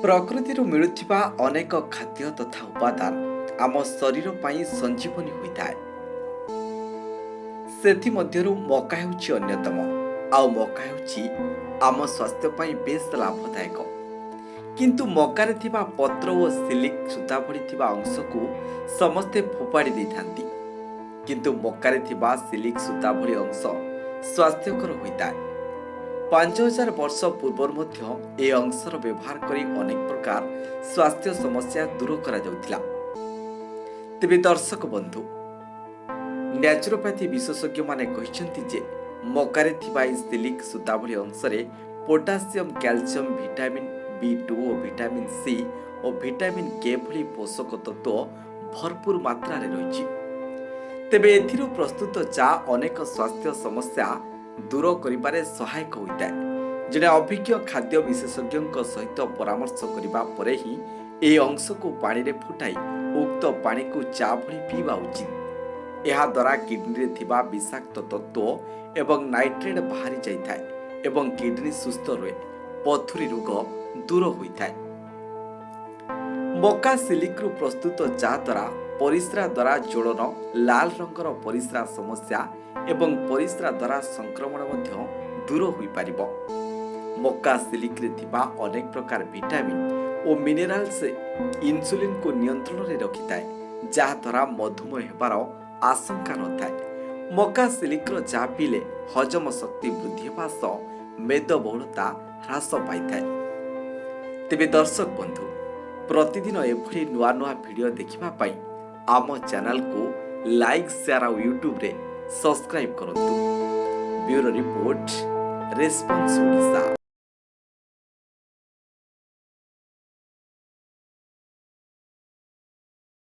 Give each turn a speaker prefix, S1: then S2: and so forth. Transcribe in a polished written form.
S1: ପ୍ରକୃତିରୁ ମିଳୁଥିବା ଅନେକ ଖାଦ୍ୟ ତଥା ଉପାଦାନ ଆମ ଶରୀର ପାଇଁ ସଞ୍ଜୀବନୀ ହୋଇଥାଏ। ସେଥିମଧ୍ୟରୁ ମକା ହେଉଛି ଅନ୍ୟତମ। ଆଉ ମକା ହେଉଛି ଆମ ସ୍ୱାସ୍ଥ୍ୟ ପାଇଁ ବେଶ ଲାଭଦାୟକ। କିନ୍ତୁ ମକାରେ ଥିବା ପତ୍ର ଓ ସିଲିକ୍ ସୂତା ଭଳି ଥିବା ଅଂଶକୁ ସମସ୍ତେ ଫୋପାଡ଼ି ଦେଇଥାନ୍ତି। କିନ୍ତୁ ମକାରେ ଥିବା ସିଲିକ୍ ସୂତା ଭଳି ଅଂଶ ସ୍ୱାସ୍ଥ୍ୟକର ହୋଇଥାଏ। 5000 ବର୍ଷ ପୂର୍ବରୁ ମଧ୍ୟ ଏ ଅଂଶର ବ୍ୟବହାର କରି ଅନେକ ପ୍ରକାର ସ୍ୱାସ୍ଥ୍ୟ ସମସ୍ୟା ଦୂର କରାଯାଉଥିଲା। ତେବେ ଦର୍ଶକ ବନ୍ଧୁ, ନ୍ୟାଚୁରୋପାଥି ବିଶେଷଜ୍ଞମାନେ କହିଛନ୍ତି ଯେ ମକାରେ ଥିବା ଏହି ସିଲିକ୍ ସୂତା ଭଳି ଅଂଶରେ ପୋଟାସିୟମ୍, କ୍ୟାଲସିୟମ୍, ଭିଟାମିନ୍ B2 ଓ ଭିଟାମିନ୍ ସି ଓ ଭିଟାମିନ୍ କେ ଭଳି ପୋଷକ ତତ୍ତ୍ୱ ଭରପୁର ମାତ୍ରାରେ ରହିଛି। ତେବେ ଏଥିରୁ ପ୍ରସ୍ତୁତ ଚା ଅନେକ ସ୍ୱାସ୍ଥ୍ୟ ସମସ୍ୟା ଦୂର କରିବାରେ ସହାୟକ ହୋଇଥାଏ। ଜଣେ ଅଭିଜ୍ଞ ଖାଦ୍ୟ ବିଶେଷଜ୍ଞଙ୍କ ସହିତ ପରାମର୍ଶ କରିବା ପରେ ହିଁ ଏହି ଅଂଶକୁ ପାଣିରେ ଫୁଟାଇ ଉକ୍ତ ପାଣିକୁ ଚା ଭଳି ପିଇବା ଉଚିତ। ଏହାଦ୍ୱାରା କିଡନୀରେ ଥିବା ବିଷାକ୍ତ ତତ୍ତ୍ୱ ଏବଂ ନାଇଟ୍ରେଟ୍ ବାହାରି ଯାଇଥାଏ ଏବଂ କିଡନୀ ସୁସ୍ଥ ରୁହେ, ପଥୁରୀ ରୋଗ ଦୂର ହୋଇଥାଏ। ମକା ସିଲିକ୍ରୁ ପ୍ରସ୍ତୁତ ଚା ଦ୍ୱାରା ପରିସ୍ରା ଦ୍ୱାରା ଜ୍ୱଳନ, ଲାଲ ରଙ୍ଗର ପରିସ୍ରା ସମସ୍ୟା ଏବଂ ପରିସ୍ରା ଦ୍ୱାରା ସଂକ୍ରମଣ ମଧ୍ୟ ଦୂର ହୋଇପାରିବ। ମକା ସିଲିକ୍ରେ ଥିବା ଅନେକ ପ୍ରକାର ଭିଟାମିନ୍ ଓ ମିନେରାଲ୍ସ ଇନ୍ସୁଲିନ୍କୁ ନିୟନ୍ତ୍ରଣରେ ରଖିଥାଏ, ଯାହାଦ୍ୱାରା ମଧୁମେହ ହେବାର ଆଶଙ୍କା ନଥାଏ। ମକା ସିଲିକ୍ର ଚା ପିଇଲେ ହଜମ ଶକ୍ତି ବୃଦ୍ଧି ହେବା ସହ ମେଦବହୁଳତା ହ୍ରାସ ପାଇଥାଏ। ତେବେ ଦର୍ଶକ ବନ୍ଧୁ, ପ୍ରତିଦିନ ଏଭଳି ନୂଆ ନୂଆ ଭିଡ଼ିଓ ଦେଖିବା ପାଇଁ ଆମ ଚ୍ୟାନେଲକୁ ଲାଇକ୍, ସେୟାର ଆଉ ୟୁଟ୍ୟୁବରେ ସବସ୍କ୍ରାଇବ୍ କରନ୍ତୁ। Bureau report, response Odisha.